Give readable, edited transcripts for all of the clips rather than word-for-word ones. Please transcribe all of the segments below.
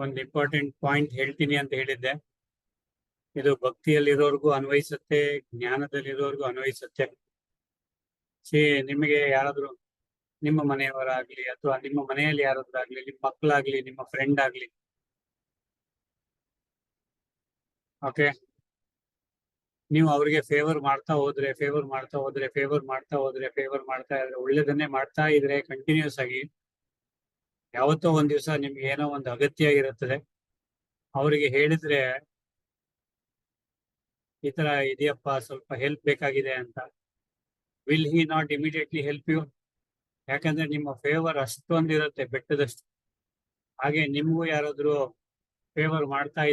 ಒಂದು important point ಹೇಳ್ತೀನಿ ಅಂತ ಹೇಳಿದ್ದೆ. ಇದು ಭಕ್ತಿಯಲ್ಲಿರೋರ್ಗೂ ಅನ್ವಯಿಸುತ್ತೆ, ಜ್ಞಾನದಲ್ಲಿರೋರ್ಗೂ ಅನ್ವಯಿಸುತ್ತೆ. ನಿಮಗೆ ಯಾರಾದ್ರೂ ನಿಮ್ಮ ಮನೆಯವರಾಗ್ಲಿ ಅಥವಾ ನಿಮ್ಮ ಮನೆಯಲ್ಲಿ ಯಾರಾದ್ರಾಗ್ಲಿ, ನಿಮ್ಮ ಮಕ್ಕಳಾಗ್ಲಿ, ನಿಮ್ಮ ಫ್ರೆಂಡ್ ಆಗ್ಲಿ, ಓಕೆ, ನೀವು ಅವ್ರಿಗೆ ಫೇವರ್ ಮಾಡ್ತಾ ಹೋದ್ರೆ ಒಳ್ಳೇದನ್ನೇ ಮಾಡ್ತಾ ಇದ್ರೆ ಕಂಟಿನ್ಯೂಸ್ ಆಗಿ, ಯಾವತ್ತೋ ಒಂದ್ ದಿವಸ ನಿಮ್ಗೆ ಏನೋ ಒಂದು ಅಗತ್ಯ ಇರುತ್ತದೆ. ಅವರಿಗೆ ಹೇಳಿದ್ರೆ ಈ ತರ ಇದೆಯಪ್ಪ, ಸ್ವಲ್ಪ ಹೆಲ್ಪ್ ಬೇಕಾಗಿದೆ ಅಂತ, will he not immediately help you? ಯಾಕಂದ್ರೆ ನಿಮ್ಮ ಫೇವರ್ ಅಷ್ಟೊಂದಿರುತ್ತೆ, ಬೆಟ್ಟದಷ್ಟು. ಹಾಗೆ ನಿಮ್ಗೂ ಯಾರಾದ್ರೂ ಫೇವರ್ ಮಾಡ್ತಾ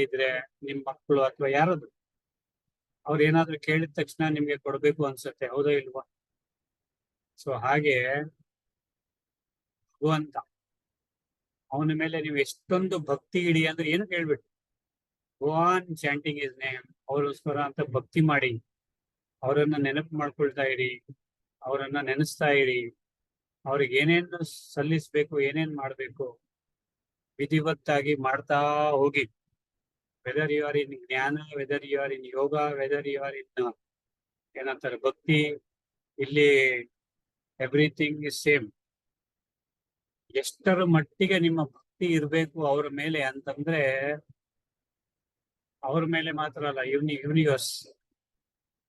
ಇದ್ರೆ ನಿಮ್ ಮಕ್ಕಳು ಅಥವಾ ಯಾರಾದ್ರು ಅವ್ರು ಏನಾದ್ರು ಕೇಳಿದ ತಕ್ಷಣ ನಿಮ್ಗೆ ಕೊಡ್ಬೇಕು ಅನ್ಸುತ್ತೆ, ಹೌದಾ ಇಲ್ವಾ? ಸೊ ಹಾಗೆ ಭಗವಂತ, ಅವನ ಮೇಲೆ ನೀವು ಎಷ್ಟೊಂದು ಭಕ್ತಿ ಇಡಿ ಅಂದ್ರೆ ಏನು ಕೇಳ್ಬಿಟ್ಟು go on chanting is name, ಅವ್ರಿಗೋಸ್ಕರ ಅಂತ ಭಕ್ತಿ ಮಾಡಿ, ಅವರನ್ನ ನೆನಪು ಮಾಡ್ಕೊಳ್ತಾ ಇರಿ, ಅವರನ್ನ ನೆನೆಸ್ತಾ ಇರಿ, ಅವ್ರಿಗೆ ಏನೇನು ಸಲ್ಲಿಸ್ಬೇಕು, ಏನೇನ್ ಮಾಡ್ಬೇಕು ವಿಧಿವತ್ತಾಗಿ ಮಾಡ್ತಾ ಹೋಗಿ. Weather you are in jnana, whether you are in yoga, whether you are in ಏನಂತಾರೆ ಭಕ್ತಿ, ಇಲ್ಲಿ ಎವ್ರಿಥಿಂಗ್ ಇಸ್ ಸೇಮ್. ಎಷ್ಟರ ಮಟ್ಟಿಗೆ ನಿಮ್ಮ ಭಕ್ತಿ ಇರಬೇಕು ಅವ್ರ ಮೇಲೆ ಅಂತಂದ್ರೆ, ಅವ್ರ ಮೇಲೆ ಮಾತ್ರ ಅಲ್ಲ,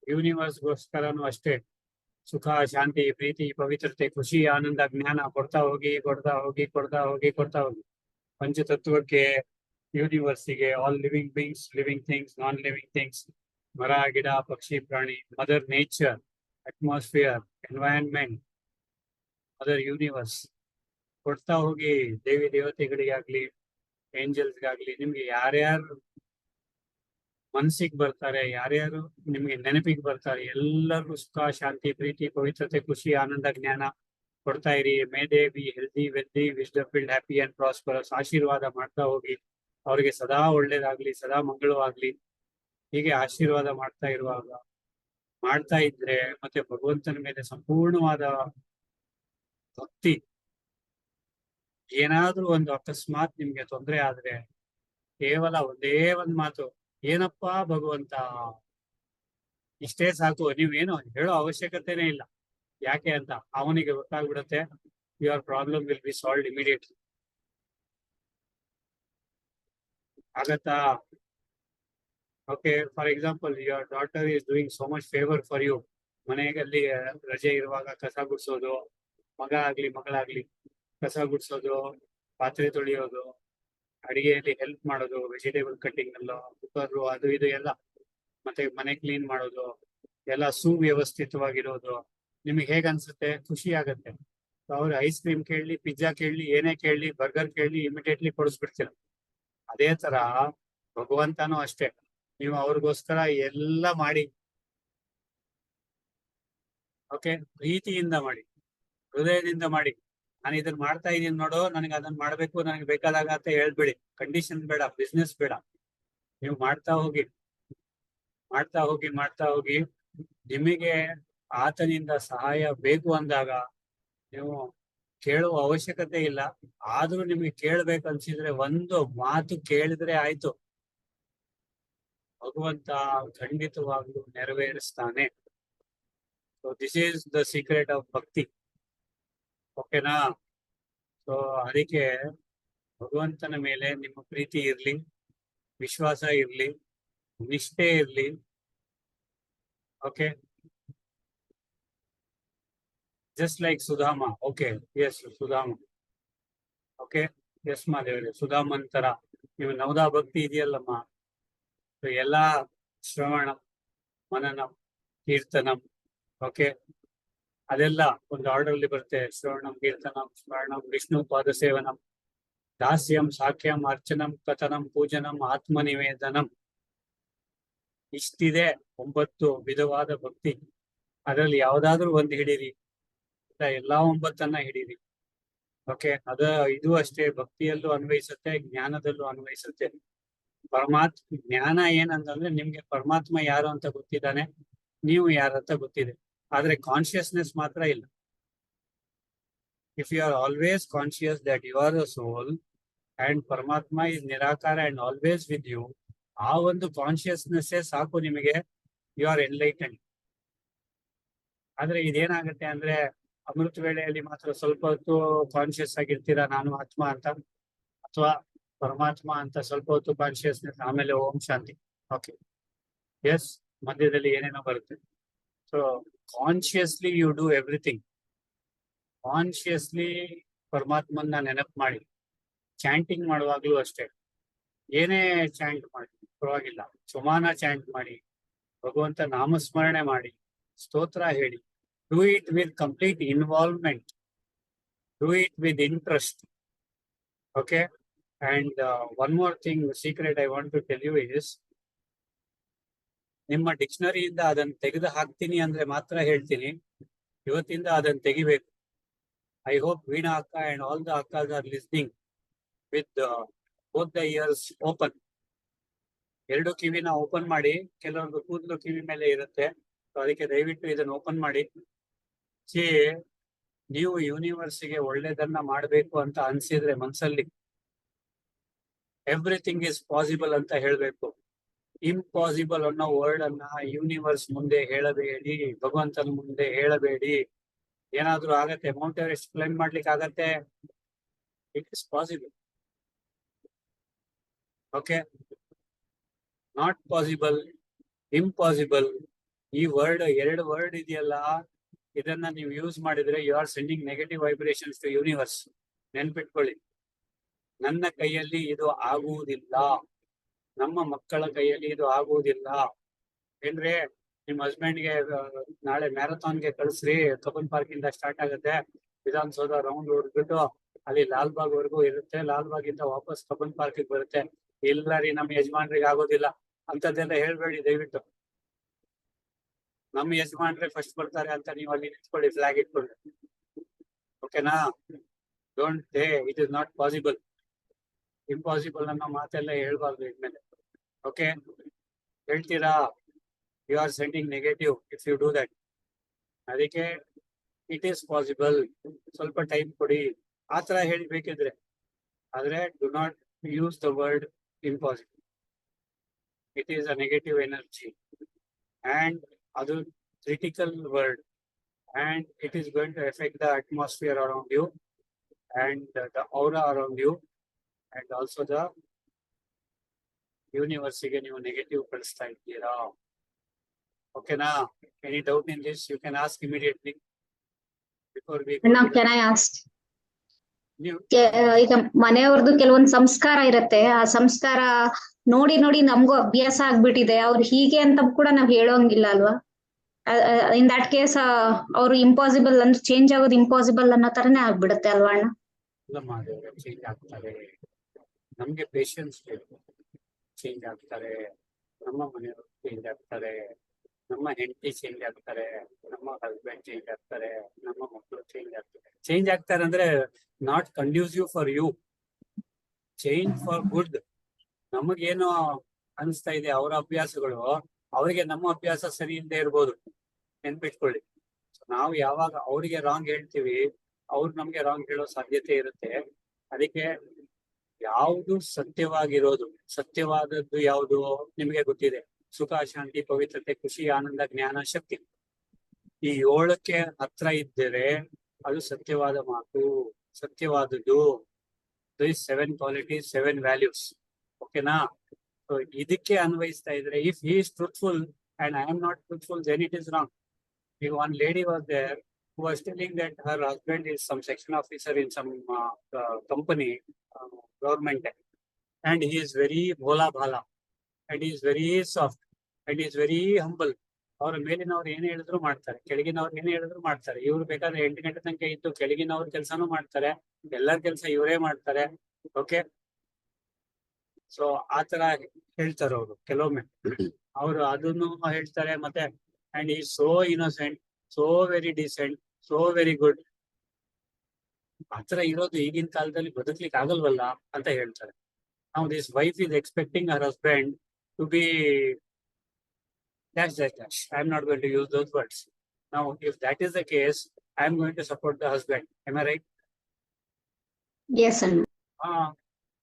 ಯೂನಿವರ್ಸ್ಗೋಸ್ಕರನು ಅಷ್ಟೇ. ಸುಖ, ಶಾಂತಿ, ಪ್ರೀತಿ, ಪವಿತ್ರತೆ, ಖುಷಿ, ಆನಂದ, ಜ್ಞಾನ ಕೊಡ್ತಾ ಹೋಗಿ ಪಂಚತತ್ವಕ್ಕೆ, ಯೂನಿವರ್ಸಿಗೆ, all living beings, living things, non living things, ಮರ, ಗಿಡ, ಪಕ್ಷಿ, ಪ್ರಾಣಿ, mother nature, atmosphere, environment, mother universe ಕೊಡ್ತಾ ಹೋಗಿ. ದೇವಿ ದೇವತೆಗಳಿಗಾಗ್ಲಿ, ಏಂಜಲ್ಸ್ಗಾಗ್ಲಿ, ನಿಮ್ಗೆ ಯಾರ್ಯಾರು ಮನ್ಸಿಗೆ ಬರ್ತಾರೆ, ಯಾರ್ಯಾರು ನಿಮ್ಗೆ ನೆನಪಿಗೆ ಬರ್ತಾರೆ, ಎಲ್ಲರಿಗೂ ಸುಖ, ಶಾಂತಿ, ಪ್ರೀತಿ, ಪವಿತ್ರತೆ, ಖುಷಿ, ಆನಂದ, ಜ್ಞಾನ ಕೊಡ್ತಾ ಇರಿ. May they be healthy, wealthy, wisdom filled, happy and prosperous. ಆಶೀರ್ವಾದ ಮಾಡ್ತಾ ಹೋಗಿ, ಅವ್ರಿಗೆ ಸದಾ ಒಳ್ಳೇದಾಗ್ಲಿ, ಸದಾ ಮಂಗಳವಾಗ್ಲಿ, ಹೀಗೆ ಆಶೀರ್ವಾದ ಮಾಡ್ತಾ ಇದ್ರೆ ಮತ್ತೆ ಭಗವಂತನ ಮೇಲೆ ಸಂಪೂರ್ಣವಾದ ಭಕ್ತಿ. ಏನಾದ್ರೂ ಒಂದು ಅಕಸ್ಮಾತ್ ನಿಮ್ಗೆ ತೊಂದರೆ ಆದ್ರೆ ಕೇವಲ ಒಂದೇ ಒಂದ್ ಮಾತು, ಏನಪ್ಪಾ ಭಗವಂತ, ಇಷ್ಟೇ ಸಾಕು. ನೀವೇನು ಹೇಳೋ ಅವಶ್ಯಕತೆನೇ ಇಲ್ಲ. ಯಾಕೆ ಅಂತ ಅವನಿಗೆ ಗೊತ್ತಾಗ್ಬಿಡುತ್ತೆ, your problem will be solved immediately. ಆಗತ್ತಾ? Okay, for example, your daughter is doing so much favour for you. ಮನೆಯಲ್ಲಿ ರಜೆ ಇರುವಾಗ ಕಸ ಗುಡಿಸೋದು, ಮಗ ಆಗ್ಲಿ ಮಗಳಾಗ್ಲಿ ಕಸ ಗುಡಿಸೋದು, ಪಾತ್ರೆ ತೊಳೆಯೋದು, ಅಡಿಗೆಯಲ್ಲಿ ಹೆಲ್ಪ್ ಮಾಡೋದು, ವೆಜಿಟೇಬಲ್ ಕಟ್ಟಿಂಗ್ ಅಲ್ಲೋ, ಕುಕ್ಕರು, ಅದು ಇದು ಎಲ್ಲ, ಮತ್ತೆ ಮನೆ ಕ್ಲೀನ್ ಮಾಡೋದು ಎಲ್ಲ ಸುವ್ಯವಸ್ಥಿತವಾಗಿರೋದು ನಿಮಗೆ ಹೇಗ್ ಅನ್ಸುತ್ತೆ? ಖುಷಿ ಆಗತ್ತೆ. ಅವ್ರು ಐಸ್ ಕ್ರೀಮ್ ಕೇಳಲಿ, ಪಿಜ್ಜಾ ಕೇಳಲಿ, ಏನೇ ಕೇಳಲಿ, ಬರ್ಗರ್ ಕೇಳಲಿ, ಇಮಿಡಿಯೇಟ್ಲಿ ಕೊಡಿಸ್ಬಿಡ್ತೀರ. ಅದೇ ತರ ಭಗವಂತನೂ ಅಷ್ಟೇ. ನೀವು ಅವ್ರಿಗೋಸ್ಕರ ಎಲ್ಲ ಮಾಡಿ, ಓಕೆ, ಪ್ರೀತಿಯಿಂದ ಮಾಡಿ, ಹೃದಯದಿಂದ ಮಾಡಿ. ನಾನು ಇದನ್ನ ಮಾಡ್ತಾ ಇದೀನಿ ನೋಡು, ನನಗೆ ಅದನ್ನ ಮಾಡ್ಬೇಕು, ನನಗೆ ಬೇಕಾದಾಗ ಅಂತ ಹೇಳ್ಬೇಡಿ. ಕಂಡೀಷನ್ ಬೇಡ, ಬಿಸ್ನೆಸ್ ಬೇಡ. ನೀವು ಮಾಡ್ತಾ ಹೋಗಿ. ನಿಮಗೆ ಆತನಿಂದ ಸಹಾಯ ಬೇಕು ಅಂದಾಗ ನೀವು ಕೇಳುವ ಅವಶ್ಯಕತೆ ಇಲ್ಲ. ಆದ್ರೂ ನಿಮಗೆ ಕೇಳ್ಬೇಕನ್ಸಿದ್ರೆ ಒಂದು ಮಾತು ಕೇಳಿದ್ರೆ ಆಯ್ತು, ಭಗವಂತ ಖಂಡಿತವಾಗ್ಲೂ ನೆರವೇರಿಸ್ತಾನೆ. So this is the secret of bhakti. ಓಕೆನಾ? ಸೊ ಅದಕ್ಕೆ ಭಗವಂತನ ಮೇಲೆ ನಿಮ್ಮ ಪ್ರೀತಿ ಇರ್ಲಿ, ವಿಶ್ವಾಸ ಇರ್ಲಿ, ನಿಷ್ಠೆ ಇರ್ಲಿ. Okay, just like Sudhama. Okay, yes Sudhama. Okay, yes ಮಾದೇವ್ರೆ, ಸುಧಾಮನ್ ತರ ನೀವು ನವದಾ ಭಕ್ತಿ ಇದೆಯಲ್ಲಮ್ಮ, ಎಲ್ಲಾ ಶ್ರವಣ, ಮನನಂ, ಕೀರ್ತನಂ, ಓಕೆ, ಅದೆಲ್ಲ ಒಂದು ಆರ್ಡರ್ ಅಲ್ಲಿ ಬರುತ್ತೆ. ಶ್ರವಣಂ, ಕೀರ್ತನಂ, ಸ್ಮರಣಂ, ವಿಷ್ಣು ಪಾದ ಸೇವನಂ, ದಾಸ್ಯಂ, ಸಾಖ್ಯಂ, ಅರ್ಚನಂ, ಕಥನಂ, ಪೂಜನಂ, ಆತ್ಮನಿವೇದನಂ. ಇಷ್ಟಿದೆ 9 ವಿಧವಾದ ಭಕ್ತಿ. ಅದರಲ್ಲಿ ಯಾವ್ದಾದ್ರು ಒಂದು ಹಿಡೀರಿ, ಎಲ್ಲಾ 9 ಹಿಡೀರಿ. ಓಕೆ, ಇದು ಅಷ್ಟೇ, ಭಕ್ತಿಯಲ್ಲೂ ಅನ್ವಯಿಸುತ್ತೆ, ಜ್ಞಾನದಲ್ಲೂ ಅನ್ವಯಿಸುತ್ತೆ. ಜ್ಞಾನ ಏನಂತಂದ್ರೆ ನಿಮ್ಗೆ ಪರಮಾತ್ಮ ಯಾರು ಅಂತ ಗೊತ್ತಿದ್ದಾನೆ, ನೀವು ಯಾರಂತ ಗೊತ್ತಿದೆ, ಆದ್ರೆ ಕಾನ್ಶಿಯಸ್ನೆಸ್ ಮಾತ್ರ ಇಲ್ಲ. If you are always conscious that you are the soul, and ಪರಮಾತ್ಮ ಇಸ್ ನಿರಾಕಾರ ಅಂಡ್ ಆಲ್ವೇಸ್ ವಿತ್ ಯು. ಆ ಒಂದು ಕಾನ್ಶಿಯಸ್ನೆಸ್ ಸಾಕು ನಿಮಗೆ, ಯು ಆರ್ ಎನ್ಲೈಟೆಂಡ್. ಆದ್ರೆ ಇದೇನಾಗುತ್ತೆ ಅಂದ್ರೆ ಅಮೃತ ವೇಳೆಯಲ್ಲಿ ಮಾತ್ರ ಸ್ವಲ್ಪ ಹೊತ್ತು ಕಾನ್ಶಿಯಸ್ ಆಗಿರ್ತೀರಾ ನಾನು ಆತ್ಮ ಅಂತ, ಅಥವಾ ಪರಮಾತ್ಮ ಅಂತ ಸ್ವಲ್ಪ ಹೊತ್ತು ಕಾನ್ಶಿಯಸ್ನೆಸ್, ಆಮೇಲೆ ಓಂ ಶಾಂತಿ. ಓಕೆ, ಎಸ್, ಮಧ್ಯದಲ್ಲಿ ಏನೇನೋ ಬರುತ್ತೆ. So consciously you do everything. Consciously ಪರಮಾತ್ಮನ ನೆನಪು ಮಾಡಿ. ಚಾಂಟಿಂಗ್ ಮಾಡುವಾಗ್ಲೂ ಅಷ್ಟೇ, ಏನೇ ಚಾಂಟ್ ಮಾಡಿ ಪರವಾಗಿಲ್ಲ, ಸುಮಾನ ಚಾಂಟ್ ಮಾಡಿ, ಭಗವಂತ ನಾಮಸ್ಮರಣೆ ಮಾಡಿ, ಸ್ತೋತ್ರ ಹೇಳಿ. Do it with complete involvement, do it with interest. Okay, and one more thing secret I want to tell you is, ನಿಮ್ಮ ಡಿಕ್ಷನರಿಯಿಂದ ಅದನ್ನು ತೆಗೆದು ಹಾಕ್ತೀನಿ ಅಂದ್ರೆ ಮಾತ್ರ ಹೇಳ್ತೀನಿ, ಇವತ್ತಿಂದ ಅದನ್ನು ತೆಗಿಬೇಕು. I hope Veena akka and all the ಅಕ್ಕಾಸ್ are listening with both the ears open. ಎರಡು ಕಿವಿನ ಓಪನ್ ಮಾಡಿ, ಕೆಲವೊಂದು ಕೂದಲು ಕಿವಿ ಮೇಲೆ ಇರುತ್ತೆ, ಅದಕ್ಕೆ ದಯವಿಟ್ಟು ಇದನ್ನು ಓಪನ್ ಮಾಡಿ. ನೀವು ಯೂನಿವರ್ಸಿಗೆ ಒಳ್ಳೇದನ್ನ ಮಾಡಬೇಕು ಅಂತ ಅನ್ಸಿದ್ರೆ ಮನ್ಸಲ್ಲಿ ಎವ್ರಿಥಿಂಗ್ ಇಸ್ ಪಾಸಿಬಲ್ ಅಂತ ಹೇಳ್ಬೇಕು. ಇಂಪಾಸಿಬಲ್ ಅನ್ನೋ ವರ್ಡ್ ಅನ್ನ ಯೂನಿವರ್ಸ್ ಮುಂದೆ ಹೇಳಬೇಡಿ, ಭಗವಂತನ ಮುಂದೆ ಹೇಳಬೇಡಿ. ಏನಾದ್ರೂ ಆಗತ್ತೆ, ಮೌಂಟ್ ಎವರೆಸ್ಟ್ ಕ್ಲೈಮ್ ಮಾಡ್ಲಿಕ್ಕೆ ಆಗತ್ತೆ, it is possible. Okay, not possible, impossible. ಈ ವರ್ಡ್, ಎರಡು ವರ್ಡ್ ಇದೆಯಲ್ಲ, ಇದನ್ನ ನೀವು ಯೂಸ್ ಮಾಡಿದ್ರೆ you are sending negative vibrations to universe. ನೆನ್ಪಿಟ್ಕೊಳ್ಳಿ, ನನ್ನ ಕೈಯಲ್ಲಿ ಇದು ಆಗುವುದಿಲ್ಲ, ನಮ್ಮ ಮಕ್ಕಳ ಕೈಯಲ್ಲಿ ಇದು ಆಗುವುದಿಲ್ಲ. ಏನ್ರಿ, ನಿಮ್ ಹಸ್ಬೆಂಡ್ಗೆ ನಾಳೆ ಮ್ಯಾರಥಾನ್ಗೆ ಕಳಿಸ್ರಿ, ಕಬ್ಬನ್ ಪಾರ್ಕ್ ಇಂದ ಸ್ಟಾರ್ಟ್ ಆಗುತ್ತೆ, ವಿಧಾನಸೌಧ ರೌಂಡ್ ಹೊಡ್ಬಿಟ್ಟು ಅಲ್ಲಿ ಲಾಲ್ಬಾಗ್ ವರೆಗೂ ಇರುತ್ತೆ, ಲಾಲ್ಬಾಗ್ ಇಂದ ವಾಪಸ್ ಕಬ್ಬನ್ ಪಾರ್ಕ್ ಬರುತ್ತೆ. ಇಲ್ಲ ರೀ, ನಮ್ಮ ಯಜಮಾನ್ರಿಗೆ ಆಗೋದಿಲ್ಲ ಅಂತದೆಲ್ಲ ಹೇಳ್ಬೇಡಿ ದಯವಿಟ್ಟು. ನಮ್ಮ ಯಜಮಾನ್ರೆ ಫಸ್ಟ್ ಬರ್ತಾರೆ ಅಂತ ನೀವು ಅಲ್ಲಿ ನಿಂತ್ಕೊಳ್ಳಿ, ಫ್ಲಾಗ್ ಇಟ್ಕೊಳ್ಳಿ. ಓಕೆನಾ? Don't dare, it is not possible. Impossible ಅನ್ನೋ ಮಾತೆಲ್ಲ ಹೇಳ್ಬಾರ್ದು ಇದ್ಮೇಲೆ. ಓಕೆ, ಹೇಳ್ತೀರಾ? You are sending negative if you do that. ಅದಕ್ಕೆ ಇಟ್ ಈಸ್ ಪಾಸಿಬಲ್, ಸ್ವಲ್ಪ ಟೈಮ್ ಕೊಡಿ ಆ ತರ ಹೇಳ್ಬೇಕಿದ್ರೆ. ಆದ್ರೆ do not use the word impossible. It is a negative energy and ಅದು critical word, and it is going to affect the atmosphere around you and the aura around you and also the universe ಗೆ ನೀವು negative ಕಳಿಸ್ತಾ ಇದ್ದೀರಾ. ಓಕೆನಾ? Any doubt in this you can ask immediately before we Now can I ask? ನೀವು ಈಗ ಮನೆಯವ್ರದ್ದು ಕೆಲವೊಂದು ಸಂಸ್ಕಾರ ಇರತ್ತೆ, ಆ ಸಂಸ್ಕಾರ ನೋಡಿ ನೋಡಿ ನಮಗೂ ಅಭ್ಯಾಸ ಆಗ್ಬಿಟ್ಟಿದೆ, ಅವ್ರು ಹೀಗೆ ಅಂತ ಕೂಡ ನಾವ್ ಹೇಳೋಂಗಿಲ್ಲ ಅಲ್ವಾ? ಇನ್ ದಟ್ ಕೇಸ್ ಅವ್ರು ಇಂಪಾಸಿಬಲ್ ಅಂದ್ರೆ ಚೇಂಜ್ ಆಗೋದು ಇಂಪಾಸಿಬಲ್ ಅನ್ನೋ ತರನೇ ಆಗ್ಬಿಡುತ್ತೆ ಅಲ್ವಾ ಅಣ್ಣ? ಚೇಂಜ್ ಆಗ್ತಾರೆ, ನಮ್ಗೆ ಪೇಷನ್ಸ್ ಬೇಕು. ಚೇಂಜ್ ಆಗ್ತಾರೆ, ನಮ್ಮ ಮನೆಯವರು ಚೇಂಜ್ ಆಗ್ತಾರೆ, ನಮ್ಮ ಹೆಂಡತಿ ಚೇಂಜ್ ಆಗ್ತಾರೆ, ನಮ್ಮ ಹಸ್ಬೆಂಡ್ ಚೇಂಜ್ ಆಗ್ತಾರೆ, ನಮ್ಮ ಮಕ್ಕಳು ಚೇಂಜ್ ಆಗ್ತಾರೆ. ಚೇಂಜ್ ಆಗ್ತಾರೆ ಅಂದ್ರೆ not conducive for you, change for good. ನಮಗೇನೋ ಅನಿಸ್ತಾ ಇದೆ ಅವರ ಅಭ್ಯಾಸಗಳು, ಅವರಿಗೆ ನಮ್ಮ ಅಭ್ಯಾಸ ಸರಿ ಇಲ್ಲದೆ ಇರ್ಬೋದು. ನೆನ್ಪಿಟ್ಕೊಳ್ಳಿ, ನಾವು ಯಾವಾಗ ಅವರಿಗೆ ರಾಂಗ್ ಹೇಳ್ತೀವಿ, ಅವ್ರು ನಮ್ಗೆ ರಾಂಗ್ ಹೇಳೋ ಸಾಧ್ಯತೆ ಇರುತ್ತೆ. ಅದಕ್ಕೆ ಯಾವುದು ಸತ್ಯವಾಗಿರೋದು, ಸತ್ಯವಾದದ್ದು ಯಾವುದು ನಿಮಗೆ ಗೊತ್ತಿದೆ. ಸುಖ, ಶಾಂತಿ, ಪವಿತ್ರತೆ, ಖುಷಿ, ಆನಂದ, ಜ್ಞಾನ, ಶಕ್ತಿ. ಈ 7ಕ್ಕೆ ಹತ್ರ ಇದ್ದರೆ ಅದು ಸತ್ಯವಾದ ಮಾತು, ಸತ್ಯವಾದದ್ದು. 7 ಕ್ವಾಲಿಟೀಸ್, 7 ವ್ಯಾಲ್ಯೂಸ್. ಓಕೆನಾ? ಇದಕ್ಕೆ ಅನ್ವಯಿಸ್ತಾ ಇದ್ರೆ, if he is truthful and I am not truthful, then it is wrong. If one lady was there who was telling that her husband is some section officer in some company, government, and he is very bhola bhala, and he is very soft, and he is very humble. ಅವ್ರ ಮೇಲಿನವ್ರು ಏನೇ ಹೇಳಿದ್ರು ಮಾಡ್ತಾರೆ, ಕೆಳಗಿನವ್ರು ಏನೇ ಹೇಳಿದ್ರು ಮಾಡ್ತಾರೆ. ಇವ್ರು ಬೇಕಾದ್ರೆ 8 ಗಂಟೆ ತನಕ ಇದ್ದು ಕೆಳಗಿನವ್ರ ಕೆಲಸನೂ ಮಾಡ್ತಾರೆ, ಎಲ್ಲರ ಕೆಲಸ ಇವರೇ ಮಾಡ್ತಾರೆ. ಓಕೆ, ಸೊ ಆತರ ಹೇಳ್ತಾರೆ ಅವರು ಕೆಲವೊಮ್ಮೆ. ಅವರು ಅದನ್ನು ಹೇಳ್ತಾರೆ. ಮತ್ತೆ ಅಂಡ್ ಈ so innocent, so very decent, so very good. ಆತರ ಇರೋದು ಈಗಿನ ಕಾಲದಲ್ಲಿ ಬದುಕ್ಲಿಕ್ಕೆ ಆಗಲ್ವಲ್ಲ ಅಂತ ಹೇಳ್ತಾರೆ. Now this wife is expecting her husband to be dash dash dash. I am not going to use those words. Now if that is the case, I am going to support the husband. Am I right? Yes, Anna.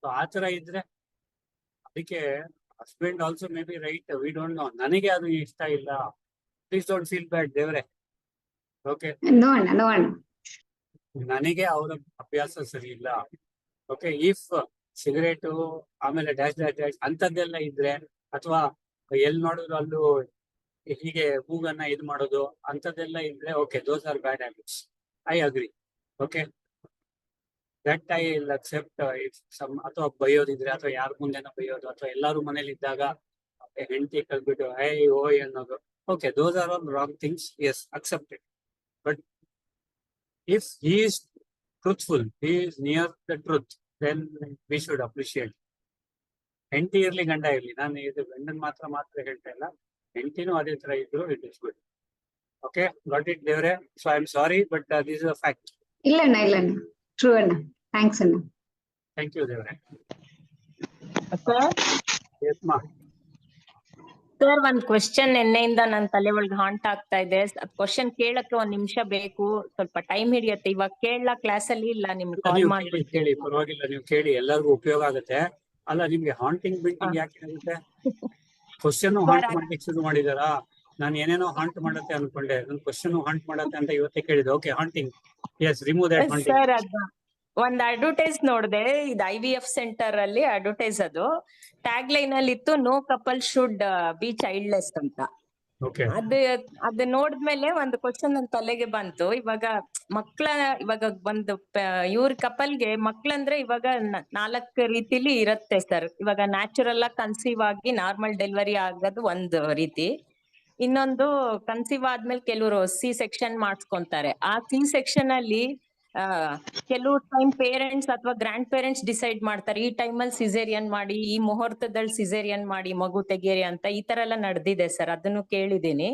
So ಆತರ ಇದ್ರೆ ಅದಕ್ಕೆ husband also may be right, we don't know, ನನಗೆ ಅದು ಇಷ್ಟ ಇಲ್ಲ, please don't feel bad ದೇವ್ರೆ. Okay, ನೋಡೋಣ. ನನಗೆ ಅವರ ಅಭ್ಯಾಸ ಸರಿ ಇಲ್ಲ. ಓಕೆ, ಇಫ್ ಸಿಗರೇಟು ಆಮೇಲೆ ಡ್ಯಾಶ್ ಡ್ಯಾಶ್ ಡ್ಯಾಶ್ ಅಂತದ್ದೆಲ್ಲ ಇದ್ರೆ, ಅಥವಾ ಎಲ್ಲಿ ನೋಡಿದ್ರು ಅಲ್ಲೂ ಹೀಗೆ ಮೂಗನ್ನ ಇದು ಮಾಡೋದು ಅಂತದೆಲ್ಲ ಇದ್ರೆ, okay, those are bad habits, I agree. Okay, that I will accept. If some ಅಥವಾ ಬೈಯೋದಿದ್ರೆ, ಅಥವಾ ಯಾರ ಮುಂದೆನೋ ಬೈಯೋದು, ಅಥವಾ ಎಲ್ಲಾರು ಮನೇಲಿ ಇದ್ದಾಗ ಹೆಂಡತಿ ಕಲ್ಬಿಟ್ಟು ಓಯ್ ಅನ್ನೋದು, okay, those are all wrong things, yes accepted. But if he is truthful, he is near the truth, then we should appreciate. ಹೆಂಡತಿ ಇರ್ಲಿ ಗಂಡ ಇರ್ಲಿ, ನಾನು ಇದು ಗಂಡನ್ ಮಾತ್ರ ಹೇಳ್ತಾ ಇಲ್ಲ, ಹೆಂಡತಿನೂ ಅದೇ ತರ ಇದ್ರು it is good. Okay, got it ದೇವ್ರೆ. So I am sorry, but this is a fact. ಇಲ್ಲ ಟ್ರೂ ಅಣ್ಣ, ಥ್ಯಾಂಕ್ಸ್ ಅಣ್ಣ. ಥ್ಯಾಂಕ್ ಯು ದೇವ್ರೆ. Sir, yes ma'am. ಸರ್, ಒಂದ್ ಕ್ವಶನ್ ನಿನ್ನೆಯಿಂದ ನನ್ನ ತಲೆ ಒಳಗೆ ಹಾಂಟ್ ಆಗ್ತಾ ಇದೆ. ಕ್ವಶನ್ ಕೇಳಕ್ಕೆ 1 ನಿಮಿಷ ಬೇಕು, ಸ್ವಲ್ಪ ಟೈಮ್ ಹಿಡಿಯತ್ತೆ. ಇವಾಗ ಕೇಳಲ್ಲ ಕ್ಲಾಸ್ ಅಲ್ಲಿ, ಇಲ್ಲ ನಿಮ್ಗೆ ಕಾಲ್ ನೀವು ಮಾಡಿ ಕೇಳಿ, ಪರವಾಗಿಲ್ಲ, ನೀವು ಕೇಳಿ, ಎಲ್ಲರಿಗೂ ಉಪಯೋಗ ಆಗುತ್ತೆ. ಅಲ್ಲ, ನಿಮ್ಗೆ ಹಾಂಟಿಂಗ್ ಬಿಲ್ಟಿಂಗ್ ಯಾಕೆ ಆಗುತ್ತೆ? ಕ್ವಶನ್ ಹಾಂಟ್ ಮಾಡ್ಲಿಕ್ಕೆ ಶುರು ಮಾಡಿದಾರಾ? ನಾನು ಏನೇನೋ ಹಾಂಟ್ ಮಾಡತ್ತೆ ಅನ್ಕೊಂಡೆ, ನನ್ ಕ್ವಶನ್ ಹಾಂಟ್ ಮಾಡತ್ತೆ ಅಂತ ಇವತ್ತೇ ಕೇಳಿದೆ. Okay, haunting, yes, remove that haunting. Sir, ಒಂದ್ ಅಡ್ವರ್ಟೈಸ್ ನೋಡ್ದೆ, ಇದು IVF ಸೆಂಟರ್ ಅಲ್ಲಿ ಅಡ್ವರ್ಟೈಸ್. ಅದು ಟ್ಯಾಗ್ ಲೈನ್ ಅಲ್ಲಿ ಇತ್ತು, no couple should be childless ಅಂತ. ಓಕೆ, ಅದು ನೋಡಿದ್ಮೇಲೆ ಒಂದು ಕ್ವಶನ್ ನನ್ ತಲೆಗೆ ಬಂತು. ಇವಾಗ ಒಂದು ಇವ್ರ ಕಪಲ್ಗೆ ಮಕ್ಳಂದ್ರೆ ಇವಾಗ 4 ರೀತಿಲಿ ಇರತ್ತೆ ಸರ್. ಇವಾಗ ನ್ಯಾಚುರಲ್ ಆಗಿ ಕನ್ಸೀವ್ ಆಗಿ ನಾರ್ಮಲ್ ಡೆಲಿವರಿ ಆಗೋದು ಒಂದು ರೀತಿ. ಇನ್ನೊಂದು ಕನ್ಸೀವ್ ಆದ್ಮೇಲೆ ಕೆಲವರು C-ಸೆಕ್ಷನ್ ಮಾಡಿಸ್ಕೊಂತಾರೆ. ಆ C-ಸೆಕ್ಷನ್ ಅಲ್ಲಿ ಕೆಲವು ಟೈಮ್ ಪೇರೆಂಟ್ಸ್ ಅಥವಾ ಗ್ರ್ಯಾಂಡ್ ಪೇರೆಂಟ್ಸ್ ಡಿಸೈಡ್ ಮಾಡ್ತಾರೆ, ಈ ಟೈಮಲ್ಲಿ ಸಿಸೇರಿಯನ್ ಮಾಡಿ, ಈ ಮುಹೂರ್ತದಲ್ಲಿ ಸಿಸೇರಿಯನ್ ಮಾಡಿ ಮಗು ತೆಗೀರಿ ಅಂತ. ಈ ತರ ಎಲ್ಲ ನಡೆದಿದೆ ಸರ್, ಅದನ್ನು ಕೇಳಿದೀನಿ.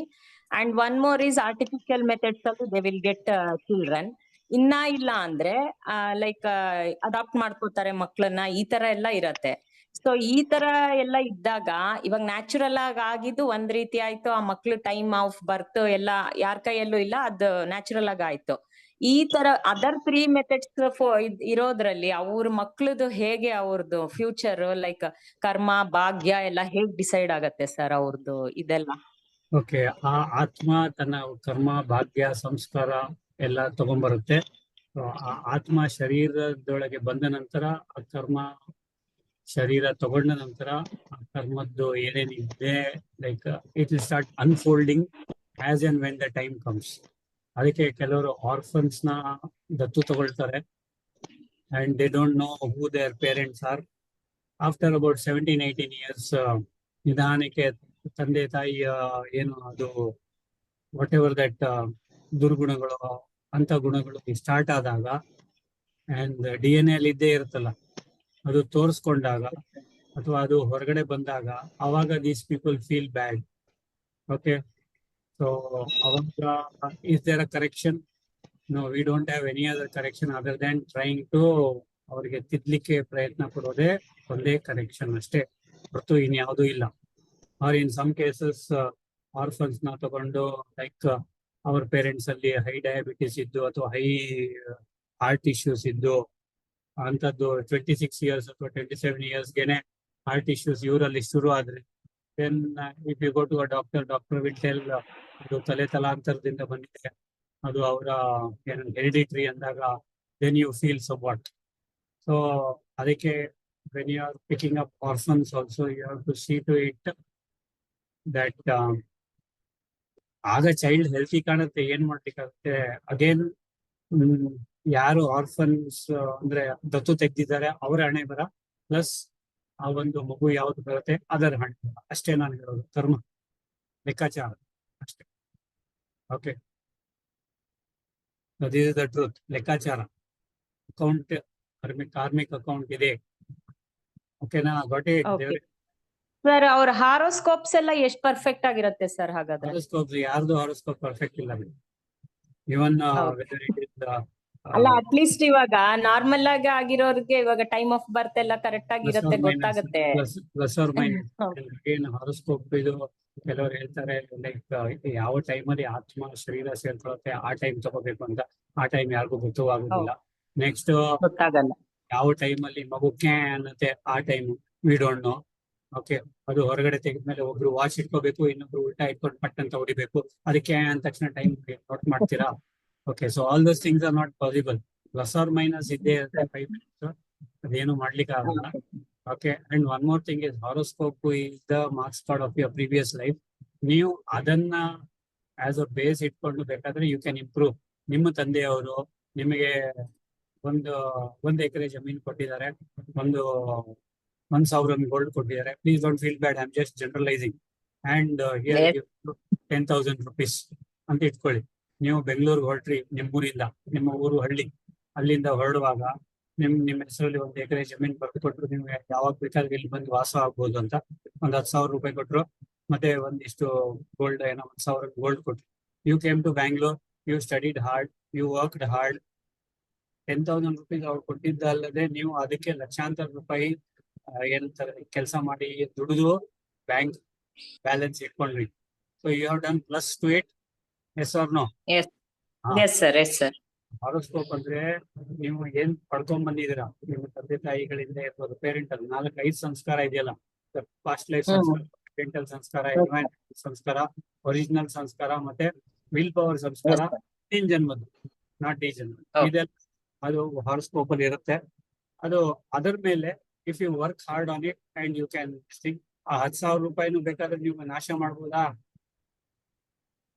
And one more is artificial methods ಅಲ್ಲಿ ದೇ ವಿಲ್ ಗೆಟ್ ಚಿಲ್ಡ್ರನ್. ಇನ್ನ ಇಲ್ಲ ಅಂದ್ರೆ ಲೈಕ್ ಅಡಾಪ್ಟ್ ಮಾಡ್ಕೋತಾರೆ ಮಕ್ಳನ್ನ, ಈ ತರ ಎಲ್ಲ ಇರತ್ತೆ. ಸೊ ಈ ತರ ಎಲ್ಲ ಇದ್ದಾಗ ಇವಾಗ ನ್ಯಾಚುರಲ್ ಆಗಿ ಆಗಿದ್ದು ಒಂದ್ ರೀತಿ ಆಯ್ತು, ಆ ಮಕ್ಳು ಟೈಮ್ ಆಫ್ ಬರ್ತ್ ಎಲ್ಲ ಯಾರ ಕೈಯಲ್ಲೂ ಇಲ್ಲ, ಅದು ನ್ಯಾಚುರಲ್ ಆಗಿ ಆಯ್ತು. ಈ ತರ ಅದರ್ 3 ಮೆಥಡ್ಸ್ ಇರೋದ್ರಲ್ಲಿ ಅವ್ರ ಮಕ್ಳದು ಹೇಗೆ, ಅವ್ರದ್ದು ಫ್ಯೂಚರ್ ಲೈಕ್ ಕರ್ಮ ಭಾಗ್ಯ ಎಲ್ಲ ಹೇಗ್ ಡಿಸೈಡ್ ಆಗತ್ತೆ ಸರ್ ಅವ್ರದ್ದು ಇದೆಲ್ಲ? ಓಕೆ, ಆ ಆತ್ಮ ತನ್ನ ಕರ್ಮ ಭಾಗ್ಯ ಸಂಸ್ಕಾರ ಎಲ್ಲ ತಗೊಂಡ್ಬರುತ್ತೆ. ಆ ಆತ್ಮ ಶರೀರದೊಳಗೆ ಬಂದ ನಂತರ, ಆ ಕರ್ಮ ಶರೀರ ತಗೊಂಡ ನಂತರ, ಆ ಕರ್ಮದ್ದು ಏನೇನಿದೆ like it will start unfolding as and when the time comes. ಅದಕ್ಕೆ ಕೆಲವರು ಆರ್ಫನ್ಸ್ ನ ದತ್ತು ತಗೊಳ್ತಾರೆ, and they don't know who their parents are. After about 17-18 years ನಿಧಾನಕ್ಕೆ ತಂದೆ ತಾಯಿಯ ಏನು ಅದು ವಾಟ್ ಎವರ್ ದಟ್ ದುರ್ಗುಣಗಳು ಅಂತ ಗುಣಗಳು ಸ್ಟಾರ್ಟ್ ಆದಾಗ, ಅಂಡ್ DNA ಅಲ್ಲಿ ಇದ್ದೇ ಇರುತ್ತಲ್ಲ, ಅದು ತೋರಿಸ್ಕೊಂಡಾಗ ಅಥವಾ ಅದು ಹೊರಗಡೆ ಬಂದಾಗ, ಅವಾಗ these people feel bad. Okay, so ಅವಾಗ is there a correction? No, we don't have any other correction other than trying to ಅವ್ರಿಗೆ ತಿದ್ಲಿಕ್ಕೆ ಪ್ರಯತ್ನ ಪಡೋದೇ ಒಂದೇ ಕರೆಕ್ಷನ್ ಅಷ್ಟೇ, ಹೊರತು ಇನ್ಯಾವುದೂ ಇಲ್ಲ. Or in some cases orphans ನ ತಗೊಂಡು ಲೈಕ್ ಅವ್ರ ಪೇರೆಂಟ್ಸ್ ಅಲ್ಲಿ ಹೈ ಡಯಾಬಿಟಿಸ್ ಇದ್ದು ಅಥವಾ ಹೈ ಹಾರ್ಟ್ ಇಶ್ಯೂಸ್ ಇದ್ದು, ಅಂತದ್ದು 26 years ಅಥವಾ 27 years ಗೆನೆ ಹಾರ್ಟ್ ಇಶ್ಯೂಸ್ ಇವರಲ್ಲಿ ಶುರು ಆದ್ರೆ, then if you go to a doctor will tell ಅದು ತಲೆ ತಲಾಂತರದಿಂದ ಬಂದಿದೆ, ಅದು ಅವರ ಹೆರಿಡಿಟರಿ ಅಂದಾಗ then you feel somewhat. So ಅದಕ್ಕೆ when you are picking up orphans also you have to see to it that ಆಗ ಚೈಲ್ಡ್ ಹೆಲ್ತಿ ಕಾಣುತ್ತೆ. ಏನ್ ಮಾಡ್ಲಿಕ್ಕಾಗುತ್ತೆ, ಅಗೇನ್ ಯಾರು ಆರ್ಫನ್ಸ್ ಅಂದ್ರೆ ದತ್ತು ತೆಗ್ದಿದ್ದಾರೆ ಅವರ ಹಣೆ ಬರ ಪ್ಲಸ್ ಆ ಒಂದು ಮಗು ಯಾವ್ದು ಬರುತ್ತೆ ಅದರ ಹಣೆ ಬರ ಅಷ್ಟೇ. ನಾನು ಹೇಳೋದು ಕರ್ಮ ಲೆಕ್ಕಾಚಾರ ಅಷ್ಟೇ. Okay, this is the truth. ಲೆಕ್ಕಾಚಾರ ಅಕೌಂಟ್, ಕಾರ್ಮಿಕ್ ಅಕೌಂಟ್ ಇದೆ. ಓಕೆನಾ? Got it? ಸರ್, ಅವ್ರ ಹಾರೋಸ್ಕೋಪ್ಸ್ ಎಲ್ಲ ಎಷ್ಟು ಪರ್ಫೆಕ್ಟ್ ಆಗಿರುತ್ತೆ ಸರ್? ಹಾಗಾದ್ರೆ ಹಾರೋಸ್ಕೋಪ್ ಯಾರ್ದು ಹಾರೋಸ್ಕೋಪ್ ಪರ್ಫೆಕ್ಟ್ ಇಲ್ಲ. ಇವನ್ ಅಲ್ಲ, ಅಟ್ಲೀಸ್ಟ್ ಇವಾಗ ನಾರ್ಮಲ್ ಆಗಿ ಆಗಿರೋರ್ಗೆ ಇವಾಗ ಟೈಮ್ ಆಫ್ ಬರ್ತ್ ಎಲ್ಲ ಕರೆಕ್ಟ್ ಆಗಿರುತ್ತೆ, ಗೊತ್ತಾಗುತ್ತೆ. ಪ್ಲಸ್ ಆರ್ ಮೈನಸ್ ಏನು ಹಾರೋಸ್ಕೋಪ್ ಇದು ಕೆಲವರು ಹೇಳ್ತಾರೆ ಲೈಕ್ ಯಾವ ಟೈಮಲ್ಲಿ ಆತ್ಮ ಶರೀರ ಸೇರ್ಕೊಳ್ಳುತ್ತೆ ಆ ಟೈಮ್ ತಗೋಬೇಕು ಅಂತ. ಆ ಟೈಮ್ ಯಾರಿಗೂ ಗೊತ್ತೂ ಆಗುದಿಲ್ಲ. ನೆಕ್ಸ್ಟ್ ಗೊತ್ತಾಗಲ್ಲ. ಯಾವ ಟೈಮಲ್ಲಿ ಮಗು ಕ್ಯಾನ್ ಅನ್ನತ್ತೆ ಆ time we don't know. Okay, ಅದು ಹೊರಗಡೆ ತೆಗೆದ್ಮೇಲೆ ಒಬ್ರು ವಾಚ್ ಇಟ್ಕೋಬೇಕು, ಇನ್ನೊಬ್ರು ಉಲ್ಟಾ ಇಟ್ಕೊಂಡು ಪಟ್ ಅಂತ ಹೊಡಿಬೇಕು, ಅದಕ್ಕೆ ಅಂದ ತಕ್ಷಣ ಟೈಮ್ ನೋಟ್ ಮಾಡ್ತೀರಾ? Okay, so all those things are not possible. Plus or minus ಇದ್ದೇ ಇರುತ್ತೆ 5 minutes, ಅದೇನು ಮಾಡ್ಲಿಕ್ಕೆ ಆಗಲ್ಲ. Okay, and one more thing is horoscope is the marks card of your previous life. ನೀವು ಅದನ್ನ ಆಸ್ ಅ ಬೇಸ್ ಇಟ್ಕೊಂಡು ಬೇಕಾದ್ರೆ ಯು ಕ್ಯಾನ್ ಇಂಪ್ರೂವ್. ನಿಮ್ಮ ತಂದೆಯವರು ನಿಮಗೆ ಒಂದು ಎಕರೆ ಜಮೀನು ಕೊಟ್ಟಿದ್ದಾರೆ, 1,000 ಗೋಲ್ಡ್ ಕೊಟ್ಟಿದ್ದಾರೆ. Please don't feel bad, I am just generalising. And here 10,000 rupees ಅಂತ ಇಟ್ಕೊಳ್ಳಿ. ನೀವು ಬೆಂಗಳೂರಿಗೆ ಹೊರಟ್ರಿ, ನಿಮ್ಮೂರಿಂದ, ನಿಮ್ಮ ಊರು ಹಳ್ಳಿ, ಅಲ್ಲಿಂದ ಹೊರಡುವಾಗ ನಿಮ್ಮ ಹೆಸರಲ್ಲಿ 1 ಎಕರೆ ಜಮೀನು ಬರೆದು ಕೊಟ್ಟರು, ನಿಮ್ಗೆ ಯಾವಾಗ ಬೇಕಾದ್ರೆ ಇಲ್ಲಿ ಬಂದು ವಾಸ ಆಗ್ಬೋದು ಅಂತ. 10,000 ರೂಪಾಯಿ ಕೊಟ್ಟರು, ಮತ್ತೆ ಒಂದಿಷ್ಟು ಗೋಲ್ಡ್, ಏನೋ 1,000 ಗೋಲ್ಡ್ ಕೊಟ್ರು. You came to Bangalore, you studied hard, you worked hard. 10,000 rupees ಅವ್ರು ಕೊಟ್ಟಿದ್ದಲ್ಲದೆ ನೀವು ಅದಕ್ಕೆ ಲಕ್ಷಾಂತರ ರೂಪಾಯಿ ಏನಂತಾರೆ ಕೆಲಸ ಮಾಡಿ ದುಡಿದು ಬ್ಯಾಂಕ್ ಬ್ಯಾಲೆನ್ಸ್ ಇಟ್ಕೊಂಡ್ರಿ. So you have done plus two it. Yes or no? Yes sir. Horoscope ಅಂದ್ರೆ ನೀವು ಏನ್ ಪಡ್ಕೊಂಡ್ ಬಂದಿದ್ದೀರಾ ನಿಮ್ಮ ತಂದೆ ತಾಯಿಗಳಿಂದ ಇರ್ಬೋದು, ಪೇರೆಂಟಲ್ 4-5 ಸಂಸ್ಕಾರ ಇದೆಯಲ್ಲ, ಪಾಸ್ಟ್ ಲೈಫ್ ಸಂಸ್ಕಾರ, ಪೇರೆಂಟಲ್ ಸಂಸ್ಕಾರ, ಎನ್ವೈರನ್ಮೆಂಟಲ್ ಸಂಸ್ಕಾರ, ಒರಿಜಿನಲ್ ಸಂಸ್ಕಾರ, ಮತ್ತೆ ವಿಲ್ ಪವರ್ ಸಂಸ್ಕಾರ, ಈ ಜನ್ಮದ್ದು, ನಾಟ್ ಈ ಜನ್ಮ. ಇದೆಲ್ಲ ಅದು ಹಾರೋಸ್ಕೋಪ್ ಅಲ್ಲಿ ಇರುತ್ತೆ. ಅದು ಅದರ ಮೇಲೆ if you work hard on it and you can think, ಆ 10,000 ರೂಪಾಯಿನೂ ಬೇಕಾದ್ರೆ ನೀವು ನಾಶ ಮಾಡ್ಬೋದಾ?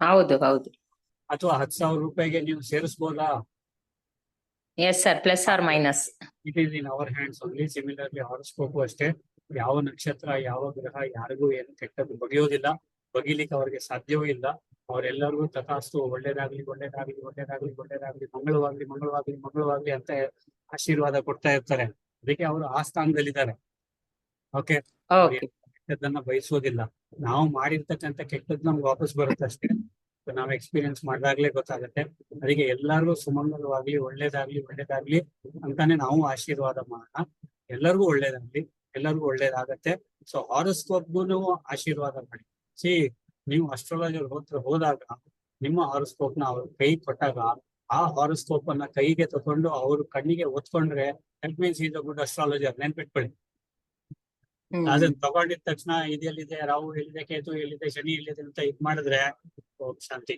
ಹೌದು. ಅಥವಾ 10,000 ರೂಪಾಯಿಗೆ ನೀವು ಸೇರಿಸ್ಬೋದಾ? Yes sir, plus or minus. It is in our hands only. Similarly horoscope ಅಷ್ಟೇ, ಯಾವ ನಕ್ಷತ್ರ, ಯಾವ ಗ್ರಹ ಯಾರಿಗೂ ಏನು ಕೆಟ್ಟದ್ದು ಬಗೆಯೋದಿಲ್ಲ, ಬಗೀಲಿಕ್ಕೆ ಅವ್ರಿಗೆ ಸಾಧ್ಯವೂ ಇಲ್ಲ. ಅವರೆಲ್ಲರಿಗೂ ತಥಾಸ್ತು, ಒಳ್ಳೇದಾಗ್ಲಿ ಒಳ್ಳೇದಾಗ್ಲಿ ಒಳ್ಳೇದಾಗ್ಲಿ ಒಳ್ಳೇದಾಗ್ಲಿ, ಮಂಗಳವಾಗ್ಲಿ ಅಂತ ಆಶೀರ್ವಾದ ಕೊಡ್ತಾ ಇರ್ತಾರೆ. ಅದಕ್ಕೆ ಅವರು ಆ ಸ್ಥಾನದಲ್ಲಿದ್ದಾರೆ. ಓಕೆ, ಕೆಟ್ಟದ್ದನ್ನ ಬಯಸೋದಿಲ್ಲ. ನಾವು ಮಾಡಿರ್ತಕ್ಕಂಥ ಕೆಟ್ಟದ್ದು ನಮ್ಗೆ ವಾಪಸ್ ಬರುತ್ತೆ ಅಷ್ಟೇ. ನಾವು ಎಕ್ಸ್ಪೀರಿಯನ್ಸ್ ಮಾಡಿದಾಗ್ಲೇ ಗೊತ್ತಾಗುತ್ತೆ. ಅದಕ್ಕೆ ಎಲ್ಲರಿಗೂ ಸುಮಂಗಲವಾಗ್ಲಿ, ಒಳ್ಳೇದಾಗ್ಲಿ ಅಂತಾನೆ ನಾವು ಆಶೀರ್ವಾದ ಮಾಡೋಣ. ಎಲ್ಲರಿಗೂ ಒಳ್ಳೇದಾಗತ್ತೆ. ಸೊ ಹಾರೋಸ್ಕೋಪ್ಗೂ ಆಶೀರ್ವಾದ ಮಾಡಿ. ನೀವು ಅಸ್ಟ್ರಾಲಜರ್ ಹೋದಾಗ ನಿಮ್ಮ ಹಾರೋಸ್ಕೋಪ್ ನ ಅವ್ರ ಕೈ ಕೊಟ್ಟಾಗ, ಆ ಹಾರೋಸ್ಕೋಪ್ ಅನ್ನ ಕೈಗೆ ತಗೊಂಡು ಅವ್ರ ಕಣ್ಣಿಗೆ ಒತ್ಕೊಂಡ್ರೆ that means is a good astrologer. ನೆನ್ಪಿಟ್ಕೊಳ್ಳಿ. ಅದನ್ನ ತಗೊಂಡಿದ ತಕ್ಷಣ ಇದೆಲ್ಲಿದೆ, ರಾಹು ಎಲ್ಲಿದೆ, ಕೇತು ಎಲ್ಲಿದೆ, ಶನಿ ಎಲ್ಲಿದೆ ಅಂತ ಮಾಡಿದ್ರೆ ಶಾಂತಿ.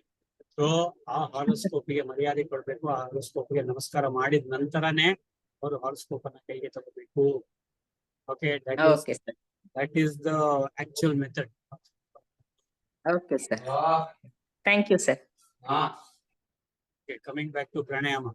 ಸೊ ಆ ಹಾರೋಸ್ಕೋಪ್ಗೆ ಮರ್ಯಾದೆ ಕೊಡ್ಬೇಕು. ಆ ಹಾರೋಸ್ಕೋಪ್ಗೆ ನಮಸ್ಕಾರ ಮಾಡಿದ ನಂತರನೇ ಅವರು ಹಾರೋಸ್ಕೋಪ್ ಅನ್ನ ಕೈಗೆ ತಗೋಬೇಕು. Okay, that is the actual method. Okay sir, thank you sir. Coming back to pranayama.